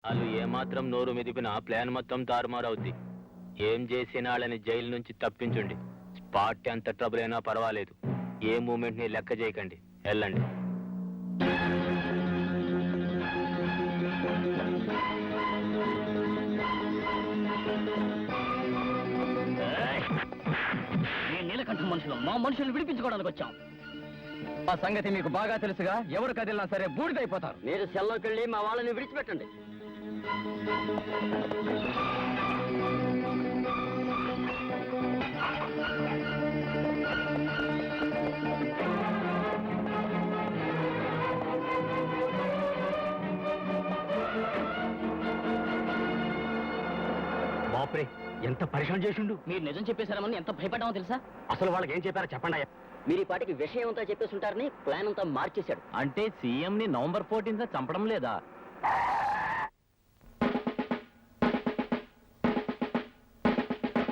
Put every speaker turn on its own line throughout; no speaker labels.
వాళ్ళు ఏమాత్రం నోరు మెదిపినా ప్లాన్ మొత్తం తారుమారవుద్ది. ఏం చేసిన వాళ్ళని జైలు నుంచి తప్పించండి. స్పాట్ ఎంత ట్రబుల్ అయినా పర్వాలేదు. ఏ మూమెంట్ ని లెక్క చేయకండి. వెళ్ళండి.
నీలకంఠం మనుషులు మా మనుషులు విడిపించుకోవడానికి వచ్చాం.
ఆ సంగతి మీకు బాగా తెలుసుగా. ఎవరు కదిలినా సరే బూడిదైపోతారు.
మీరు సెల్లోకి వెళ్ళి మా వాళ్ళని విడిచిపెట్టండి.
బాప్రే, ఎంత పరిశ్రమ చేసిండు.
మీరు నిజం చెప్పేశారమని ఎంత భయపడ్డామో తెలుసా?
అసలు వాళ్ళకి ఏం చెప్పారో చెప్పండి.
మీరు ఈ పాటికి విషయం అంతా చెప్పేస్తుంటారని ప్లాన్ అంతా మార్చేశాడు.
అంటే సీఎం ని నవంబర్ 14 చంపడం లేదా?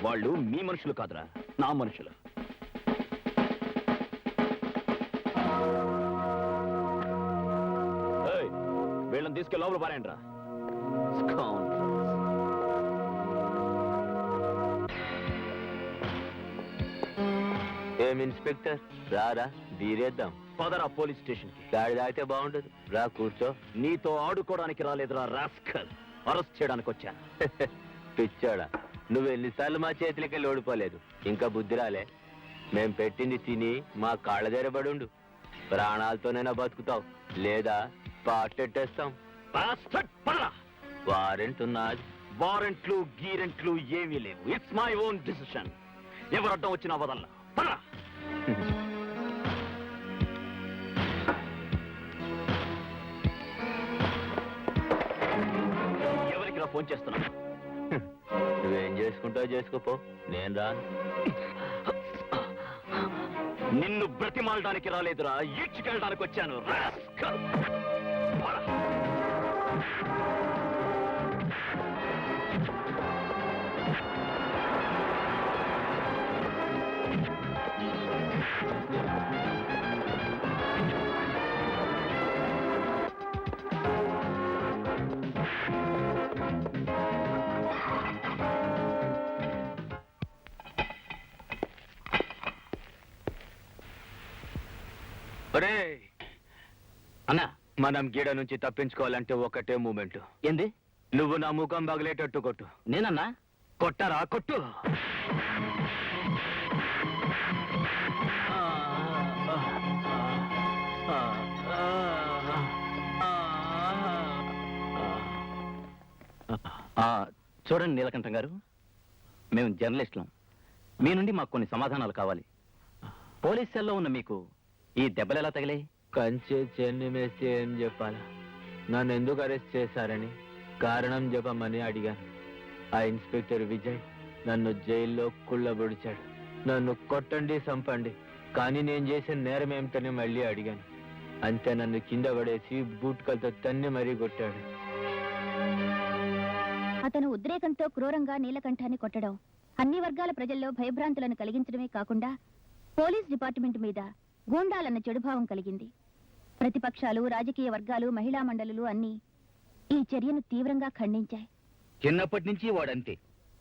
వాళ్ళు మీ మనుషులు కాదురా, నా మనుషులు. వీళ్ళని తీసుకెళ్ళి లోపల పారేయండి రా. ఏం ఇన్స్పెక్టర్, రారా తీరేద్దాం. పదరా పోలీస్ స్టేషన్ కి. గాడి దాటితే బాగుంటుంది. రా కూర్చో. నీతో ఆడుకోవడానికి రాలేదురా రాస్కల్, అరెస్ట్ చేయడానికి వచ్చా. పిచ్చాడా, నువ్వు ఎన్నిసార్లు మా చేతులకి ఓడిపోలేదు. ఇంకా బుద్ధి రాలే. మేం పెట్టింది తిని మా కాళ్ళ దగ్గర పడుండు. ప్రాణాలతోనైనా బతుకుతావు, లేదా పాటెట్టేస్తాం. వారెంట్ ఉన్నది.
వారెంట్లు గీరెంట్లు ఏమీ లేవు. It's my own decision. ఎవరు అడ్డం వచ్చినా వదల్లా. ఎవరికి రా ఫోన్ చేస్తున్నా?
నువ్వేం చేసుకుంటావు చేసుకోపో, నేను రాను.
నిన్ను బ్రతిమాలడానికి రాలేదురా, ఈడ్చుకెళ్ళడానికి వచ్చాను. రాస్కల్.
అన్నా, మనం గీడ నుంచి తప్పించుకోవాలంటే ఒకటే మూమెంట్.
ఏంది?
నువ్వు నా ముఖం పగలేటట్టు కొట్టు.
నేనన్నా?
కొట్టరా, కొట్టు.
చూడండి నీలకంఠం గారు, మేము జర్నలిస్టులం. మీ నుండి మాకు కొన్ని సమాధానాలు కావాలి. పోలీస్ సెల్లో ఉన్న మీకు ఈ దెబ్బలు ఎలా తగిలాయి?
కంచె చెన్ని మేస్తే ఏం చెప్పాలా? నన్ను ఎందుకు అరెస్ట్ చేశారని కారణం చెప్పమని అడిగాను. ఆ ఇన్స్పెక్టర్ విజయ్ నన్ను జైల్లో కుళ్ళబొడిచాడు. నన్ను కొట్టండి, చంపండి, కానీ నేను చేసిన నేరం ఏమిటని మళ్ళీ అడిగాను. అంతే, నన్ను కింద పడేసి బూట్కలతో తన్ని మరీ కొట్టాడు.
అతను ఉద్రేకంతో క్రూరంగా నీలకంఠాన్ని కొట్టడం అన్ని వర్గాల ప్రజల్లో భయభ్రాంతులను కలిగించడమే కాకుండా పోలీస్ డిపార్ట్మెంట్ మీద గూండాలన్న చెడుభావం కలిగింది. ప్రతిపక్షాలు, రాజకీయ వర్గాలు, మహిళా మండలులు అన్నీ ఈ చర్యను తీవ్రంగా ఖండించాయి.
చిన్నప్పటి నుంచి వాడంతే.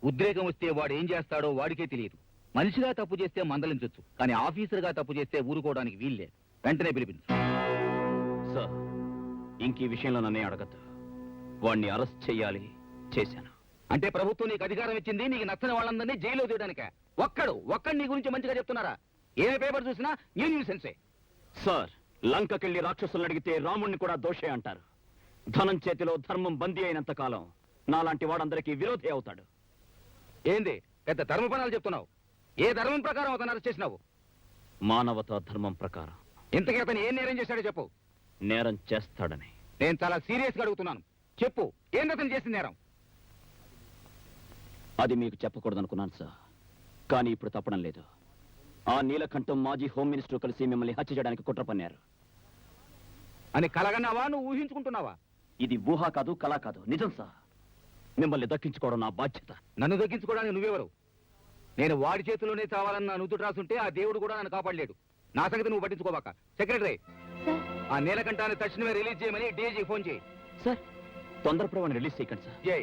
ఉద్రేకం వస్తే వాడు ఏం చేస్తాడో వాడికే తెలియదు. మనిషిగా తప్పు చేస్తే మందలించొచ్చు, కానీ ఆఫీసర్గా తప్పు చేస్తే ఊరుకోవడానికి వీల్లేదు. వెంటనే పిలిపించు.
సార్, ఇంక ఈ విషయంలో నన్నే అడగద్దు. వాడిని అరెస్ట్ చెయ్యాలి, చేశాను.
అంటే ప్రభుత్వం నీకు అధికారం ఇచ్చింది నీకు నచ్చని వాళ్ళందరినీ జైల్లో తీయడానిక? ఒక్కడు నీ గురించి మంచిగా చెప్తున్నారా? ఏ పేపర్ చూసినా న్యూసెన్సే.
సార్, లంకకెళ్ళి రాక్షసులను అడిగితే రాముణ్ణి కూడా దోషే అంటారు. ధనం చేతిలో ధర్మం బందీ అయినంత కాలం నాలాంటి వాడందరికీ విరోధి అవుతాడు.
ఏంది పెద్ద ధర్మపణాలు చెప్తున్నావు? ఏ ధర్మం ప్రకారం అతను అరెస్ట్ చేసినావు?
మానవతా ధర్మం ప్రకారం.
ఇంతకీ అతను ఏం నేరం చేశాడో చెప్పు.
నేరం చేస్తాడని.
నేను చాలా సీరియస్ గా అడుగుతున్నాను, చెప్పు. ఏంది అతను చేసిన నేరం?
అది మీకు చెప్పకూడదనుకున్నాను సార్, కానీ ఇప్పుడు తప్పడం లేదు. ఆ నీలకంఠం మాజీ హోమ్ మినిస్టర్ కలిసి మిమ్మల్ని హత్య చేయడానికి కుట్ర పన్నారు
అని కలగన్నావా, నువ్వు ఊహించుకుంటున్నావా?
ఇది ఊహ కాదు, కళ కాదు, నిజం సార్. మిమ్మల్ని దక్కించుకోవడం నా బాధ్యత.
నన్ను దక్కించుకోవడానికి నువ్వెవరు? నేను వాడి చేతిలోనే చావాలన్న నుదుట రాసుంటే ఆ దేవుడు కూడా నన్ను కాపాడలేడు. నా సంగతి నువ్వు పట్టించుకోబాక. సెక్రటరీ, ఆ నీలకంఠాన్ని తక్షణమే రిలీజ్ చేయమని డీజీ ఫోన్ చేయి.
సార్, తొందరపడవని రిలీజ్ చేయకండి సార్.
జై,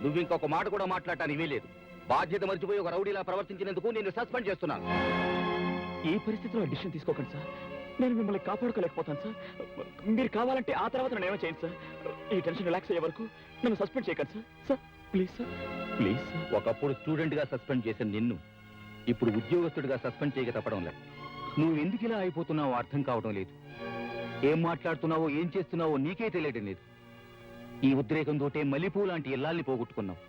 నువ్వు ఇంకొక మాట కూడా మాట్లాడటానికి వీలేదు. బాధ్యత మర్చిపోయి ఒక రౌడీలా ప్రవర్తించినందుకు నేను సస్పెండ్ చేస్తున్నాను.
ఈ పరిస్థితిలో డిసిషన్ తీసుకోకండి సార్. నేను మిమ్మల్ని కాపాడుకోలేకపోతాను సార్. మీరు కావాలంటే ఆ తర్వాత నన్ను ఏమో చేయండి సార్. ఈ టెన్షన్ రిలాక్స్ అయ్యే వరకు నన్ను సస్పెండ్ చేయకండి sir. Sir please sir, please sir.
ఒకప్పుడు స్టూడెంట్ గా సస్పెండ్ చేసిన నిన్ను ఇప్పుడు ఉద్యోగస్తుడిగా సస్పెండ్ చేయక తప్పడం లేదు. నువ్వు ఎందుకు ఇలా అయిపోతున్నావో అర్థం కావడం లేదు. ఏం మాట్లాడుతున్నావో ఏం చేస్తున్నావో నీకే తెలియడం లేదు. ఈ ఉద్రేకంతోటే మల్లెపూ లాంటి ఇల్లాల్ని పోగొట్టుకున్నావు.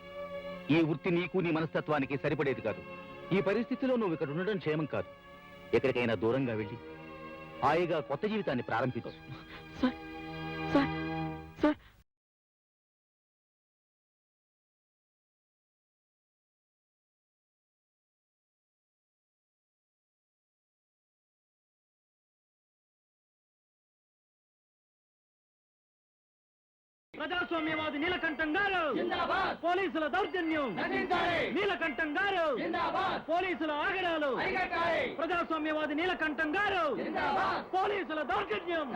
ఈ వృత్తి నీకు నీ మనస్తత్వానికి సరిపడేది కాదు. ఈ పరిస్థితిలో నువ్వు ఇక్కడ ఉండడం క్షేమం కాదు. ఎక్కడికైనా దూరంగా వెళ్ళి హాయిగా కొత్త జీవితాన్ని ప్రారంభించు.
సార్ సార్ సార్
ప్రజాస్వామ్యవాది నీలకంఠం గారు పోలీసుల దౌర్జన్యం నీలకంఠం గారు పోలీసుల ఆగడాలు ప్రజాస్వామ్యవాది నీలకంఠం గారు పోలీసుల దౌర్జన్యం